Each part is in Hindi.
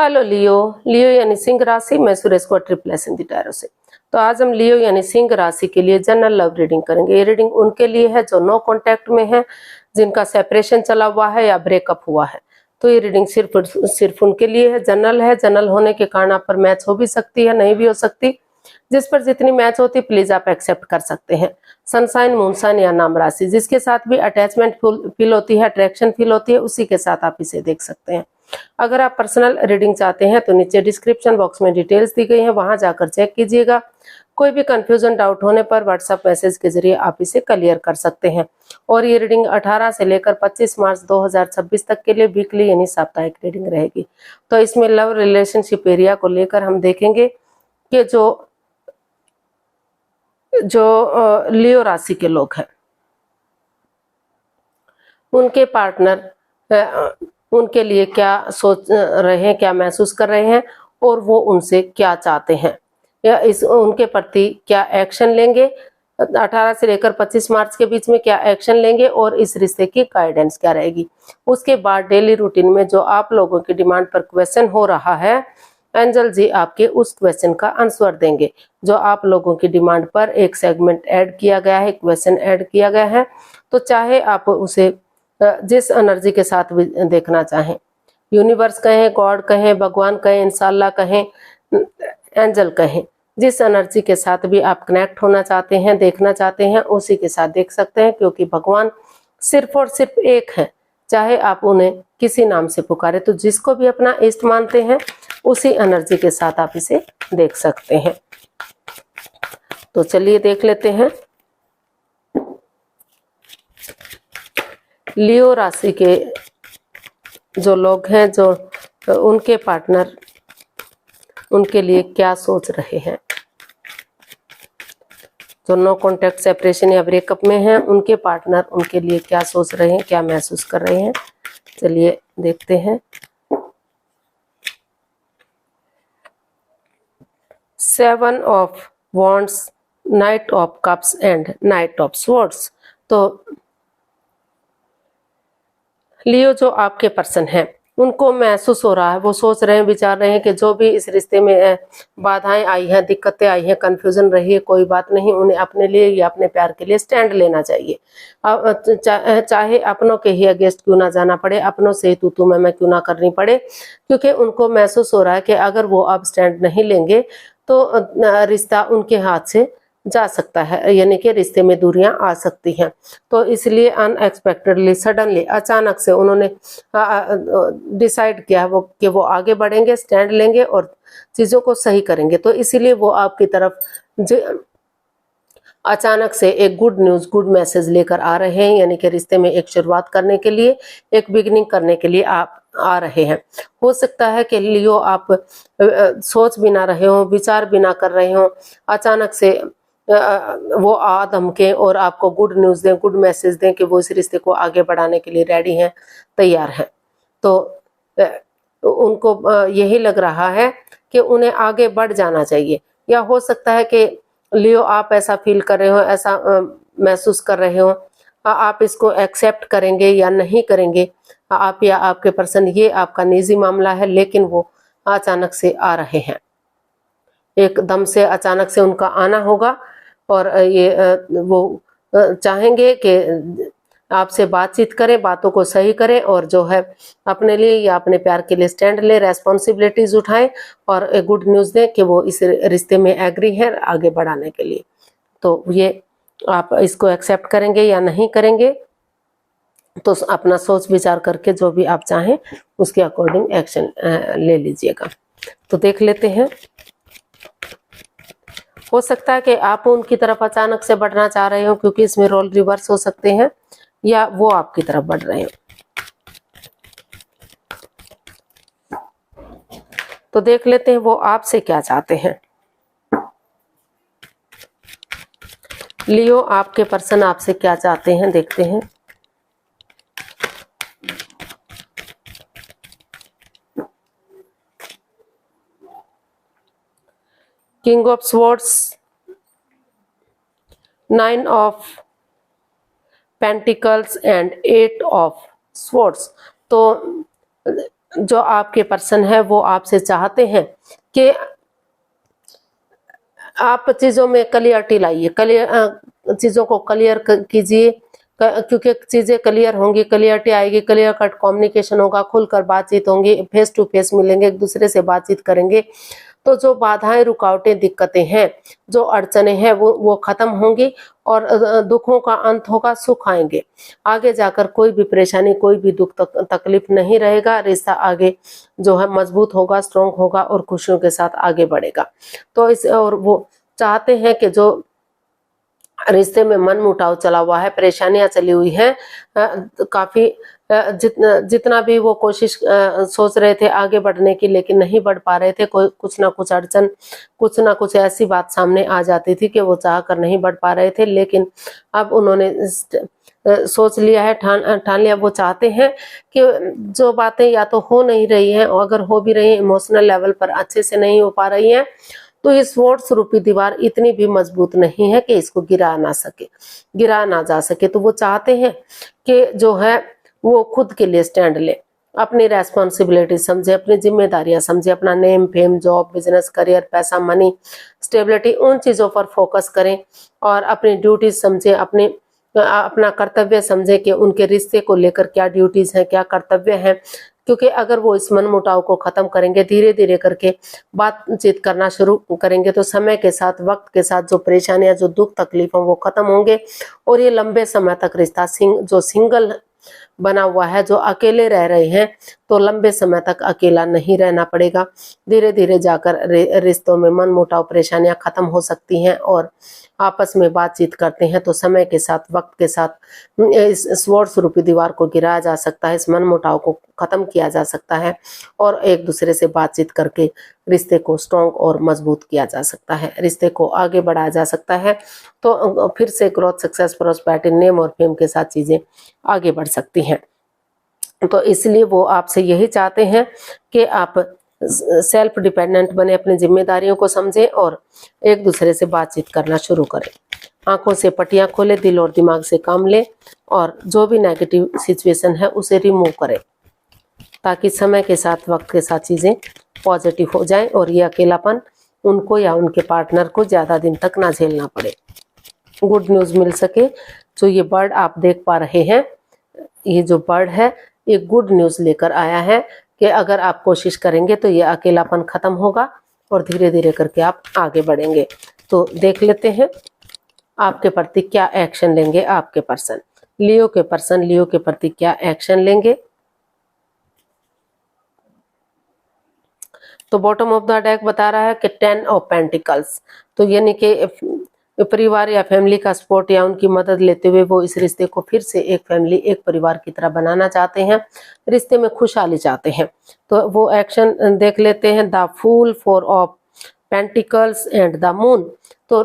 हेलो लियो। लियो यानी सिंह राशि, मैं सुरेश को ट्रिपल एस दी टैरो से। तो आज हम लियो यानी सिंह राशि के लिए जनरल लव रीडिंग करेंगे। ये रीडिंग उनके लिए है जो नो कांटेक्ट में है, जिनका सेपरेशन चला हुआ है या ब्रेकअप हुआ है। तो ये रीडिंग सिर्फ उनके लिए है, जनरल है। जनरल होने के कारण आप पर मैच हो भी सकती है, नहीं भी हो सकती। जिस पर जितनी मैच होती प्लीज आप एक्सेप्ट कर सकते हैं। सनसाइन, मूनसाइन या नाम राशि, जिसके साथ भी अटैचमेंट फील होती है, अट्रैक्शन फील होती है, उसी के साथ आप इसे देख सकते हैं। अगर आप पर्सनल रीडिंग चाहते हैं तो नीचे डिस्क्रिप्शन बॉक्स में डिटेल्स दी गई हैं, वहां जाकर चेक कीजिएगा। कोई भी कंफ्यूजन, डाउट होने पर व्हाट्सएप मैसेज के जरिए आप इसे क्लियर कर सकते हैं। और ये रीडिंग 18 से लेकर 25 मार्च 2026 तक के लिए वीकली यानी साप्ताहिक रीडिंग रहेगी। तो इसमें लव रिलेशनशिप एरिया को लेकर हम देखेंगे कि जो लियो राशि के लोग हैं, उनके पार्टनर उनके लिए क्या सोच रहे हैं, क्या महसूस कर रहे हैं, और वो उनसे क्या चाहते हैं, या उनके प्रति क्या एक्शन लेंगे। 18 से लेकर 25 मार्च के बीच में क्या एक्शन लेंगे और इस रिश्ते की गाइडेंस क्या रहेगी। उसके बाद डेली रूटीन में जो आप लोगों की डिमांड पर क्वेश्चन हो रहा है, एंजल जी आपके उस क्वेश्चन का आंसर देंगे। जो आप लोगों की डिमांड पर एक सेगमेंट ऐड किया गया है, क्वेश्चन ऐड किया गया है, तो चाहे आप उसे जिस एनर्जी के साथ भी देखना चाहें, यूनिवर्स कहें, गॉड कहें, भगवान कहें, इंशाल्लाह कहें, एंजल कहें, जिस एनर्जी के साथ भी आप कनेक्ट होना चाहते हैं, देखना चाहते हैं, उसी के साथ देख सकते हैं। क्योंकि भगवान सिर्फ और सिर्फ एक है, चाहे आप उन्हें किसी नाम से पुकारे। तो जिसको भी अपना इष्ट मानते हैं उसी एनर्जी के साथ आप इसे देख सकते हैं। तो चलिए देख लेते हैं लियो राशि के जो लोग हैं, जो उनके पार्टनर उनके लिए क्या सोच रहे हैं। जो नो कॉन्टेक्ट, सेपरेशन या ब्रेकअप में हैं, उनके पार्टनर उनके लिए क्या सोच रहे हैं, क्या महसूस कर रहे हैं। चलिए देखते हैं। 7 of wands, night of cups and night of swords. तो लियो जो आपके पर्सन हैं, उनको महसूस हो रहा है, वो सोच रहे हैं, विचार रहे हैं कि जो भी इस रिश्ते में बाधाएं आई हैं, दिक्कतें आई हैं, कंफ्यूजन रही है, कोई बात नहीं, उन्हें अपने लिए या अपने प्यार के लिए स्टैंड लेना चाहिए। चाहे अपनों के ही अगेंस्ट क्यों ना जाना पड़े, अपनों से ही तू मैं क्यों ना करनी पड़े, क्योंकि उनको महसूस हो रहा है कि अगर वो अब स्टैंड नहीं लेंगे तो रिश्ता उनके हाथ से जा सकता है, यानी कि रिश्ते में दूरियां आ सकती हैं। तो इसलिए अनएक्सपेक्टेडली, सडनली, अचानक से उन्होंने डिसाइड किया वो कि वो आगे बढ़ेंगे, स्टैंड लेंगे और चीजों को सही करेंगे। तो इसीलिए वो आपकी तरफ अचानक से एक गुड न्यूज, गुड मैसेज लेकर आ रहे हैं, यानी कि रिश्ते में एक शुरुआत करने के लिए, एक बिगिनिंग करने के लिए आप आ रहे हैं। हो सकता है कि लियो आप सोच भी ना रहे हो, विचार भी ना कर रहे हो, अचानक से वो आ धमके और आपको गुड न्यूज दें, गुड मैसेज दें कि वो इस रिश्ते को आगे बढ़ाने के लिए रेडी हैं, तैयार हैं। तो उनको यही लग रहा है कि उन्हें आगे बढ़ जाना चाहिए। या हो सकता है कि लियो आप ऐसा फील कर रहे हो, ऐसा महसूस कर रहे हो, आप इसको एक्सेप्ट करेंगे या नहीं करेंगे, आप या आपके पर्सन, ये आपका निजी मामला है। लेकिन वो अचानक से आ रहे हैं, एकदम से अचानक से उनका आना होगा और ये वो चाहेंगे कि आपसे बातचीत करें, बातों को सही करें और जो है अपने लिए या अपने प्यार के लिए स्टैंड ले, रेस्पॉन्सिबिलिटीज उठाएं और एक गुड न्यूज दें कि वो इस रिश्ते में एग्री है आगे बढ़ाने के लिए। तो ये आप इसको एक्सेप्ट करेंगे या नहीं करेंगे, तो अपना सोच विचार करके जो भी आप चाहें उसके अकॉर्डिंग एक्शन ले लीजिएगा। तो देख लेते हैं। हो सकता है कि आप उनकी तरफ अचानक से बढ़ना चाह रहे हो, क्योंकि इसमें रोल रिवर्स हो सकते हैं, या वो आपकी तरफ बढ़ रहे हैं। तो देख लेते हैं वो आपसे क्या चाहते हैं। लियो आपके पर्सन आपसे क्या चाहते हैं, देखते हैं। King of swords, 9 of pentacles and 8 of swords. तो जो आपके पर्सन है वो आपसे चाहते हैं कि आप चीज़ों में क्लियरिटी लाइए, चीज़ों को क्लियर कीजिए, क्योंकि चीज़ें क्लियर होंगी, क्लियरिटी आएगी, क्लियर कट कम्युनिकेशन होगा, खुलकर बातचीत होंगी, फेस टू फेस मिलेंगे, एक दूसरे से बातचीत करेंगे, तो जो बाधाएं, रुकावटें, दिक्कतें हैं, जो अड़चने हैं वो खत्म होंगी और दुखों का अंत होगा, सुख आएंगे। आगे जाकर कोई भी परेशानी, कोई भी दुख तकलीफ नहीं रहेगा। रिश्ता आगे जो है मजबूत होगा, स्ट्रॉन्ग होगा और खुशियों के साथ आगे बढ़ेगा। तो इस और वो चाहते हैं कि जो रिश्ते में मन मुटाव चला हुआ है, परेशानियां चली हुई हैं, काफी जितना भी वो कोशिश सोच रहे थे आगे बढ़ने की, लेकिन नहीं बढ़ पा रहे थे। कोई कुछ ना कुछ अड़चन, कुछ ना कुछ ऐसी बात सामने आ जाती थी कि वो चाह कर नहीं बढ़ पा रहे थे। लेकिन अब उन्होंने सोच लिया है, ठान लिया। वो चाहते हैं कि जो बातें या तो हो नहीं रही हैं, और अगर हो भी रही हैं इमोशनल लेवल पर अच्छे से नहीं हो पा रही हैं, तो इस स्वॉर्ड्स रूपी दीवार इतनी भी मजबूत नहीं है कि इसको गिरा ना जा सके। तो वो चाहते हैं कि जो है वो खुद के लिए स्टैंड ले, अपनी रेस्पॉन्सिबिलिटी समझे, अपनी जिम्मेदारियां समझे, अपना name, fame, job, business, career, पैसा, मनी, स्टेबिलिटी, उन चीजों पर फोकस करें और अपनी ड्यूटीज समझे, अपना कर्तव्य समझे कि उनके रिश्ते को लेकर क्या ड्यूटीज हैं, क्या कर्तव्य हैं। क्योंकि अगर वो इस मन मुटाव को खत्म करेंगे, धीरे धीरे करके बातचीत करना शुरू करेंगे, तो समय के साथ, वक्त के साथ जो परेशानियां, जो दुख तकलीफ वो खत्म होंगे और ये लंबे समय तक रिश्ता जो सिंगल बना हुआ है, जो अकेले रह रहे हैं, तो लंबे समय तक अकेला नहीं रहना पड़ेगा। धीरे धीरे जाकर रिश्तों में मन मुटाव, परेशानियां खत्म हो सकती हैं और आपस में बातचीत करते हैं तो समय के साथ, वक्त के साथ इस स्वॉर्ड्स रूपी दीवार को गिराया जा सकता है, इस मन मुटाव को खत्म किया जा सकता है और एक दूसरे से बातचीत करके रिश्ते को स्ट्रॉन्ग और मजबूत किया जा सकता है, रिश्ते को आगे बढ़ाया जा सकता है। तो फिर से ग्रोथ, सक्सेस, प्रॉस्पेरिटी, नेम और फेम के साथ चीजें आगे बढ़ सकती हैं। तो इसलिए वो आपसे यही चाहते हैं कि आप सेल्फ डिपेंडेंट बने, अपनी जिम्मेदारियों को समझें और एक दूसरे से बातचीत करना शुरू करें। आंखों से पट्टियां खोले, दिल और दिमाग से काम लें और जो भी नेगेटिव सिचुएशन है उसे रिमूव करें, ताकि समय के साथ, वक्त के साथ चीजें पॉजिटिव हो जाएं और ये अकेलापन उनको या उनके पार्टनर को ज्यादा दिन तक ना झेलना पड़े। गुड न्यूज मिल सके। जो ये बर्ड आप देख पा रहे हैं, ये जो बर्ड है ये गुड न्यूज लेकर आया है कि अगर आप कोशिश करेंगे तो ये अकेलापन खत्म होगा और धीरे धीरे करके आप आगे बढ़ेंगे। तो देख लेते हैं आपके प्रति क्या एक्शन लेंगे आपके पर्सन। लियो के पर्सन लियो के प्रति क्या एक्शन लेंगे। तो बॉटम ऑफ द डेक बता रहा है कि 10 ऑफ पेंटिकल्स, तो यानी कि परिवार या फैमिली का सपोर्ट या उनकी मदद लेते हुए वो इस रिश्ते को फिर से एक फैमिली, एक परिवार की तरह बनाना चाहते हैं, रिश्ते में खुशहाली चाहते हैं। तो वो एक्शन देख लेते हैं। The fool, 4 of pentacles and the moon. तो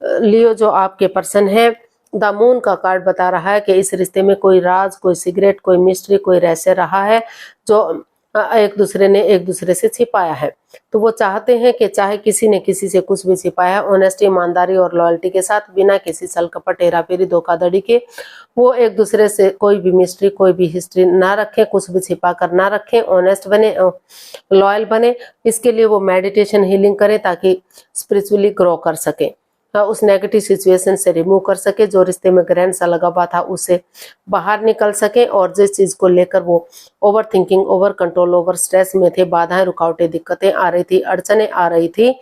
लियो जो आपके पर्सन है, द मून का कार्ड बता रहा है कि इस रिश्ते में कोई राज, कोई सिगरेट, कोई मिस्ट्री, कोई रहस्य रहा है जो एक दूसरे ने एक दूसरे से छिपाया है। तो वो चाहते हैं कि चाहे किसी ने किसी से कुछ भी छिपाया, ऑनेस्टी, ईमानदारी और लॉयल्टी के साथ, बिना किसी छल कपट, हेरा फेरी, धोखाधड़ी के वो एक दूसरे से कोई भी मिस्ट्री, कोई भी हिस्ट्री ना रखें, कुछ भी छिपा कर ना रखें, ऑनेस्ट बने, लॉयल बने। इसके लिए वो मेडिटेशन, हीलिंग करें ताकि स्पिरिचुअली ग्रो कर सके, उस नेगेटिव सिचुएशन से रिमूव कर सके, जो रिश्ते में ग्रहण सा लगा हुआ था उससे बाहर निकल सके और जिस चीज को लेकर वो over thinking, over control, over stress में थे, बाधाएं, रुकावटें, दिक्कतें आ रही थी, अड़चने आ रही थी,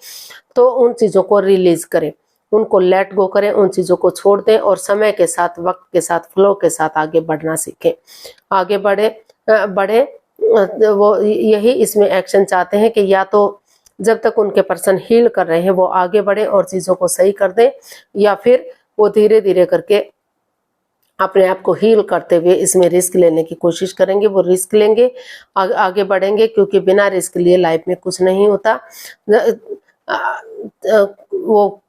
तो उन चीजों को रिलीज करें, उनको लेट गो करें, उन चीजों को छोड़ दें और समय के साथ, वक्त के साथ, फ्लो के साथ आगे बढ़ना सीखें, आगे बढ़े। वो यही इसमें एक्शन चाहते हैं कि या तो जब तक उनके पर्सन हील कर रहे हैं वो आगे बढ़े और चीजों को सही कर दें, या फिर वो धीरे धीरे करके अपने आप को हील करते हुए इसमें रिस्क लेने की कोशिश करेंगे। वो रिस्क लेंगे, आगे बढ़ेंगे, क्योंकि बिना रिस्क लिए लाइफ में कुछ नहीं होता। वो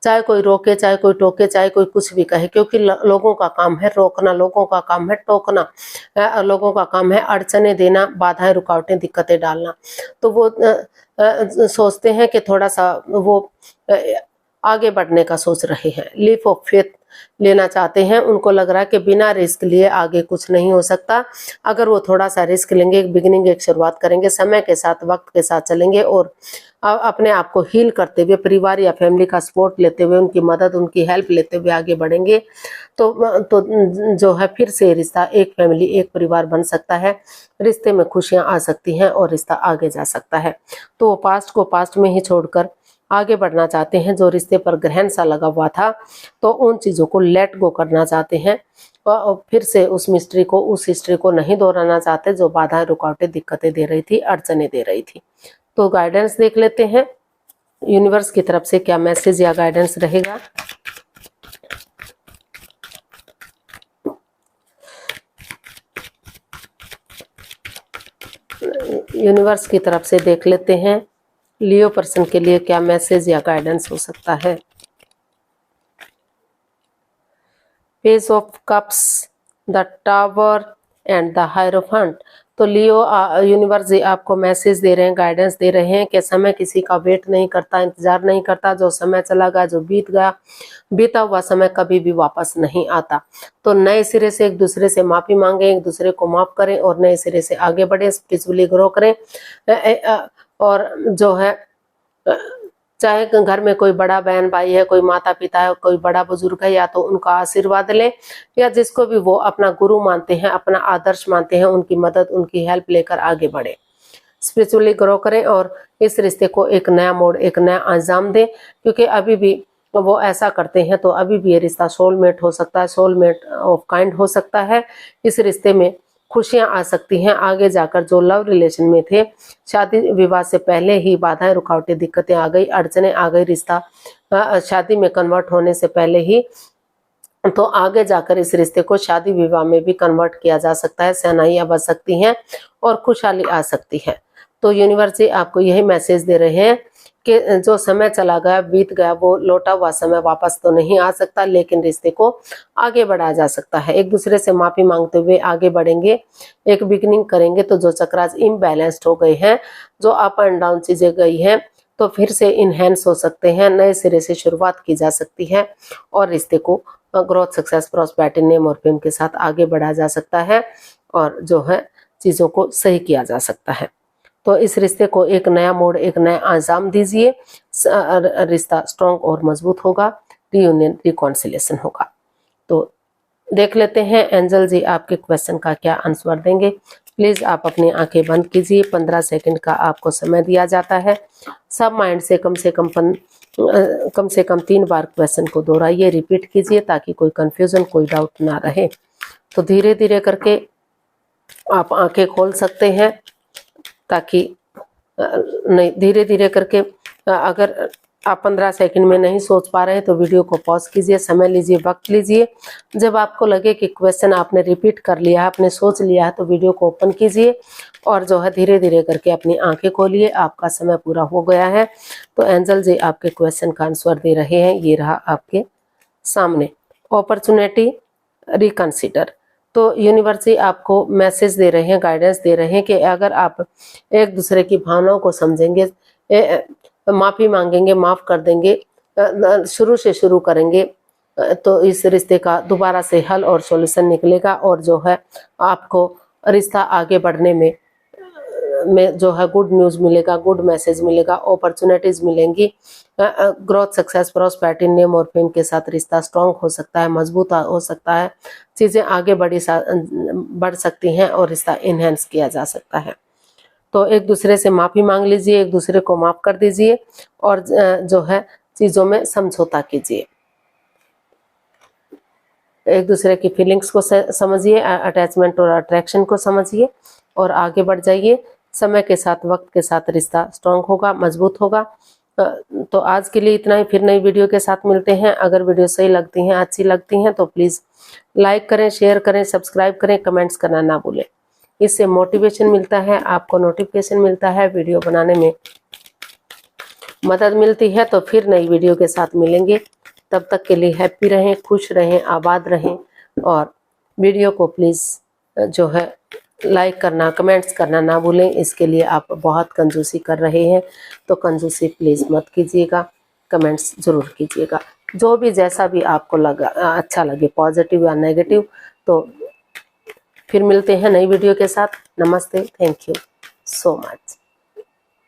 चाहे कोई रोके, चाहे कोई टोके, चाहे कोई कुछ भी कहे, क्योंकि लोगों का काम है रोकना, लोगों का काम है टोकना, लोगों का काम है अड़चने देना, बाधाएं, रुकावटें, दिक्कतें डालना। तो वो सोचते हैं कि थोड़ा सा वो आगे बढ़ने का सोच रहे हैं, लीप ऑफ फेथ लेना चाहते हैं। उनको लग रहा है कि बिना रिस्क लिए आगे कुछ नहीं हो सकता। अगर वो थोड़ा सा रिस्क लेंगे, एक बिगिनिंग, एक शुरुआत करेंगे, समय के साथ, वक्त के साथ चलेंगे और अपने आप को हील करते हुए, परिवार या फैमिली का सपोर्ट लेते हुए, उनकी मदद, उनकी हेल्प लेते हुए आगे बढ़ेंगे तो जो है फिर से रिश्ता एक फैमिली, एक परिवार बन सकता है। रिश्ते में खुशियां आ सकती हैं और रिश्ता आगे जा सकता है। तो वो पास्ट को पास्ट में ही छोड़कर आगे बढ़ना चाहते हैं। जो रिश्ते पर ग्रहण सा लगा हुआ था तो उन चीज़ों को लेट गो करना चाहते हैं और फिर से उस मिस्ट्री को, उस हिस्ट्री को नहीं दोहराना चाहते जो बाधाएं, रुकावटें, दिक्कतें दे रही थी, अड़चने दे रही थी। तो गाइडेंस देख लेते हैं यूनिवर्स की तरफ से क्या मैसेज या गाइडेंस रहेगा। यूनिवर्स की तरफ से देख लेते हैं लियो पर्सन के लिए क्या मैसेज या गाइडेंस हो सकता है। Page of cups, the tower and the hierophant. तो लियो यूनिवर्स आपको मैसेज दे रहे हैं, गाइडेंस दे रहे हैं कि समय किसी का वेट नहीं करता, इंतजार नहीं करता। जो समय चला गया, जो बीत गया, बीता हुआ समय कभी भी वापस नहीं आता। तो नए सिरे से एक दूसरे से माफी मांगे, एक दूसरे को माफ करें और नए सिरे से आगे बढ़े, स्पिरिचुअली ग्रो करें। और जो है चाहे घर में कोई बड़ा बहन भाई है, कोई माता पिता है, कोई बड़ा बुजुर्ग है, या तो उनका आशीर्वाद लें या जिसको भी वो अपना गुरु मानते हैं, अपना आदर्श मानते हैं, उनकी मदद, उनकी हेल्प लेकर आगे बढ़े, स्पिरिचुअली ग्रो करें और इस रिश्ते को एक नया मोड़, एक नया अंजाम दें। क्योंकि अभी भी वो ऐसा करते हैं तो अभी भी ये रिश्ता सोलमेट हो सकता है, सोलमेट ऑफ काइंड हो सकता है। इस रिश्ते में खुशियां आ सकती हैं। आगे जाकर जो लव रिलेशन में थे, शादी विवाह से पहले ही बाधाएं, रुकावटें, दिक्कतें आ गई, अड़चने आ गई, रिश्ता शादी में कन्वर्ट होने से पहले ही, तो आगे जाकर इस रिश्ते को शादी विवाह में भी कन्वर्ट किया जा सकता है। सहनाइयां बच सकती हैं और खुशहाली आ सकती है। तो यूनिवर्स जी आपको यही मैसेज दे रहे हैं कि जो समय चला गया, बीत गया, वो लौटा हुआ समय वापस तो नहीं आ सकता, लेकिन रिश्ते को आगे बढ़ाया जा सकता है। एक दूसरे से माफी मांगते हुए आगे बढ़ेंगे, एक बिगिनिंग करेंगे। तो जो चक्रास इम्बैलेंस्ड हो गए हैं, जो अप एंड डाउन चीजें गई हैं, तो फिर से इनहेंस हो सकते हैं, नए सिरे से शुरुआत की जा सकती है और रिश्ते को ग्रोथ, सक्सेस, प्रॉस्पेरिटी, नेम और फेम के साथ आगे बढ़ाया जा सकता है और जो है चीजों को सही किया जा सकता है। तो इस रिश्ते को एक नया मोड़, एक नया अंजाम दीजिए। रिश्ता स्ट्रॉन्ग और मजबूत होगा, रियूनियन, रिकॉन्सिलेशन होगा। तो देख लेते हैं एंजल जी आपके क्वेश्चन का क्या आंसर देंगे। प्लीज आप अपनी आंखें बंद कीजिए। 15 सेकंड का आपको समय दिया जाता है। सब माइंड से कम 3 बार क्वेश्चन को दोहराइए, रिपीट कीजिए ताकि कोई कंफ्यूजन, कोई डाउट ना रहे। तो धीरे धीरे करके आप आंखें खोल सकते हैं, ताकि नहीं, धीरे धीरे करके अगर आप 15 सेकंड में नहीं सोच पा रहे हैं तो वीडियो को पॉज कीजिए, समय लीजिए, वक्त लीजिए। जब आपको लगे कि क्वेश्चन आपने रिपीट कर लिया है, आपने सोच लिया है, तो वीडियो को ओपन कीजिए और जो है धीरे धीरे करके अपनी आंखें खोलिए। आपका समय पूरा हो गया है। तो एंजल जी आपके क्वेश्चन का आंसर दे रहे हैं, ये रहा आपके सामने। Opportunity, reconsider. तो यूनिवर्स जी आपको मैसेज दे रहे हैं, गाइडेंस दे रहे हैं कि अगर आप एक दूसरे की भावनाओं को समझेंगे, माफी मांगेंगे, माफ कर देंगे, शुरू से शुरू करेंगे, तो इस रिश्ते का दोबारा से हल और सॉल्यूशन निकलेगा और जो है आपको रिश्ता आगे बढ़ने में जो है गुड न्यूज मिलेगा, गुड मैसेज मिलेगा, अपॉर्चुनिटीज मिलेंगी। ग्रोथ, सक्सेस, प्रॉस्पेरिटी, नेम और फेम के साथ रिश्ता स्ट्रांग हो सकता है, मजबूत हो सकता है, चीजें आगे बढ़ सकती हैं और रिश्ता इनहेंस किया जा सकता है। तो एक दूसरे से माफी मांग लीजिए, एक दूसरे को माफ कर दीजिए और जो है चीजों में समझौता कीजिए। एक दूसरे की फीलिंग्स को समझिए, अटैचमेंट और अट्रैक्शन को समझिए और आगे बढ़ जाइए। समय के साथ, वक्त के साथ रिश्ता स्ट्रांग होगा, मजबूत होगा। तो आज के लिए इतना ही, फिर नई वीडियो के साथ मिलते हैं। अगर वीडियो सही लगती हैं, अच्छी लगती हैं तो प्लीज़ लाइक करें, शेयर करें, सब्सक्राइब करें, कमेंट्स करना ना भूलें। इससे मोटिवेशन मिलता है, आपको नोटिफिकेशन मिलता है, वीडियो बनाने में मदद मिलती है। तो फिर नई वीडियो के साथ मिलेंगे। तब तक के लिए हैप्पी रहें, खुश रहें, आबाद रहें और वीडियो को प्लीज़ जो है लाइक करना, कमेंट्स करना ना भूलें। इसके लिए आप बहुत कंजूसी कर रहे हैं, तो कंजूसी प्लीज़ मत कीजिएगा। कमेंट्स ज़रूर कीजिएगा। जो भी जैसा भी आपको लगा अच्छा लगे, पॉजिटिव या नेगेटिव। तो फिर मिलते हैं नई वीडियो के साथ। नमस्ते, थैंक यू सो मच।